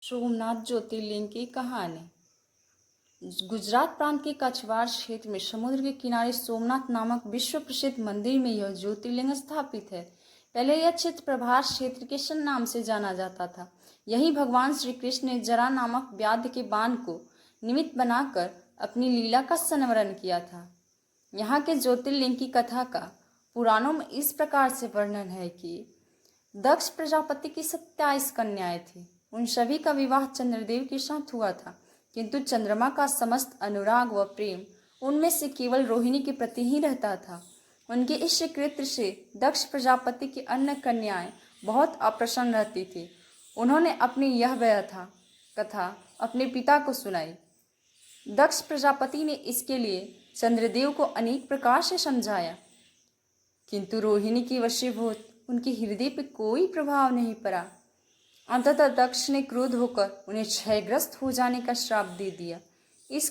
सोमनाथ ज्योतिर्लिंग की कहानी। गुजरात प्रांत के कछवाड़ क्षेत्र में समुद्र के किनारे सोमनाथ नामक विश्व प्रसिद्ध मंदिर में यह ज्योतिर्लिंग स्थापित है। पहले यह क्षेत्र प्रभास क्षेत्र के शन नाम से जाना जाता था। यही भगवान श्री कृष्ण ने जरा नामक व्याध के बाण को निमित्त बनाकर अपनी लीला का संवरण किया था। यहाँ के ज्योतिर्लिंग की कथा का पुराणों में इस प्रकार से वर्णन है कि दक्ष प्रजापति की 27 कन्याएं थी। उन सभी का विवाह चंद्रदेव के साथ हुआ था, किंतु चंद्रमा का समस्त अनुराग व प्रेम उनमें से केवल रोहिणी के प्रति ही रहता था। उनके इस कृत्य से दक्ष प्रजापति की अन्य कन्याएं बहुत अप्रसन्न रहती थी। उन्होंने अपनी यह व्यथा कथा अपने पिता को सुनाई। दक्ष प्रजापति ने इसके लिए चंद्रदेव को अनेक प्रकार से समझाया, किंतु रोहिणी की वशीभूत उनके हृदय पर कोई प्रभाव नहीं पड़ा। अंततः दक्ष ने क्रोध होकर उन्हें क्षयग्रस्त हो जाने का श्राप दे दिया। इस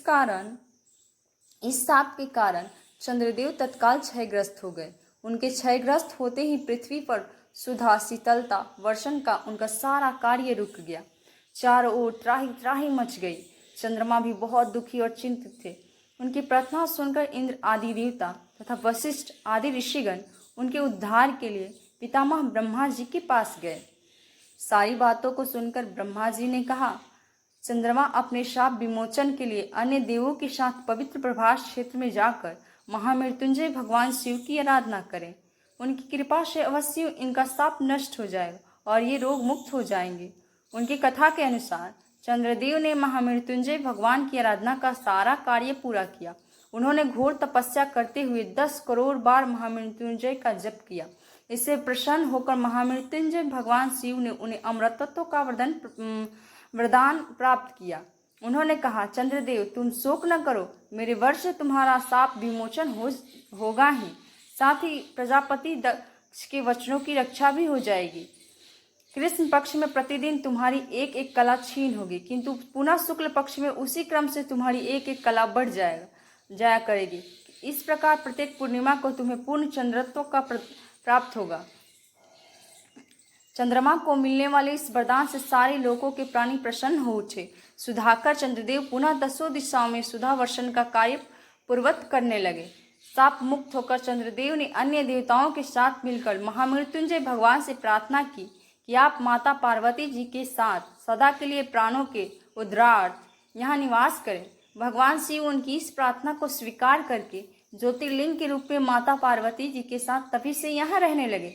शाप के कारण चंद्रदेव तत्काल क्षयग्रस्त हो गए। उनके क्षयग्रस्त होते ही पृथ्वी पर सुधा, शीतलता, वर्षण का उनका सारा कार्य रुक गया। चारों ओर त्राही त्राही मच गई। चंद्रमा भी बहुत दुखी और चिंतित थे। उनकी प्रार्थना सुनकर इंद्र आदि देवता तथा वशिष्ठ आदि ऋषिगण उनके उद्धार के लिए पितामह ब्रह्मा जी के पास गए। सारी बातों को सुनकर ब्रह्मा जी ने कहा, चंद्रमा अपने शाप विमोचन के लिए अन्य देवों के साथ पवित्र प्रभास क्षेत्र में जाकर महामृत्युंजय भगवान शिव की आराधना करें। उनकी कृपा से अवश्य इनका शाप नष्ट हो जाएगा और ये रोग मुक्त हो जाएंगे। उनकी कथा के अनुसार चंद्रदेव ने महामृत्युंजय भगवान की आराधना का सारा कार्य पूरा किया। उन्होंने घोर तपस्या करते हुए 10 करोड़ बार महामृत्युंजय का जप किया। इससे प्रसन्न होकर महामृत्युंजय भगवान शिव ने उन्हें अमृतत्व का वरदान प्राप्त किया। उन्होंने कहा, चंद्रदेव तुम शोक न करो, मेरे वर्ष से तुम्हारा शाप विमोचन होगा ही, साथ ही प्रजापति दक्ष के वचनों की रक्षा भी हो जाएगी। कृष्ण पक्ष में प्रतिदिन तुम्हारी एक एक कला छीन होगी, किंतु पुनः शुक्ल पक्ष में उसी क्रम से तुम्हारी एक एक कला बढ़ जाया करेगी। इस प्रकार प्रत्येक पूर्णिमा को तुम्हें पूर्ण चंद्रत्व का प्राप्त होगा। चंद्रमा को मिलने वाले इस वरदान से सारे लोगों के प्राणी प्रसन्न हो उठे। सुधाकर चंद्रदेव पुनः 10 दिशाओं में सुधा वर्षण का कार्य पूर्वत करने लगे। शाप मुक्त होकर चंद्रदेव ने अन्य देवताओं के साथ मिलकर महामृत्युंजय भगवान से प्रार्थना की कि आप माता पार्वती जी के साथ सदा के लिए प्राणों के उद्धारार्थ यहाँ निवास करें। भगवान शिव उनकी इस प्रार्थना को स्वीकार करके ज्योतिर्लिंग के रूप में माता पार्वती जी के साथ तभी से यहाँ रहने लगे।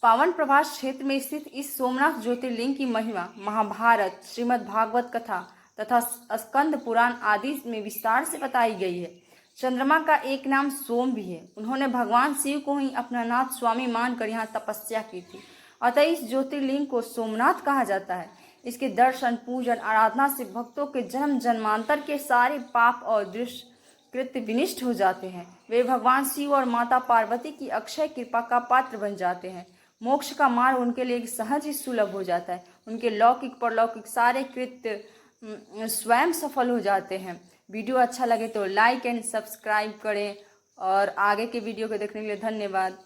पावन प्रभास क्षेत्र में स्थित इस सोमनाथ ज्योतिर्लिंग की महिमा महाभारत, श्रीमद् भागवत कथा तथा स्कंद पुराण आदि में विस्तार से बताई गई है। चंद्रमा का एक नाम सोम भी है। उन्होंने भगवान शिव को ही अपना नाथ स्वामी मानकर यहाँ तपस्या की थी, अतः इस ज्योतिर्लिंग को सोमनाथ कहा जाता है। इसके दर्शन, पूजन, आराधना से भक्तों के जन्म जन्मांतर के सारे पाप और दुष्कृत्य विनिष्ट हो जाते हैं। वे भगवान शिव और माता पार्वती की अक्षय कृपा का पात्र बन जाते हैं। मोक्ष का मार्ग उनके लिए सहज ही सुलभ हो जाता है। उनके लौकिक परलौकिक सारे कृत्य स्वयं सफल हो जाते हैं। वीडियो अच्छा लगे तो लाइक एंड सब्सक्राइब करें और आगे के वीडियो को देखने के लिए धन्यवाद।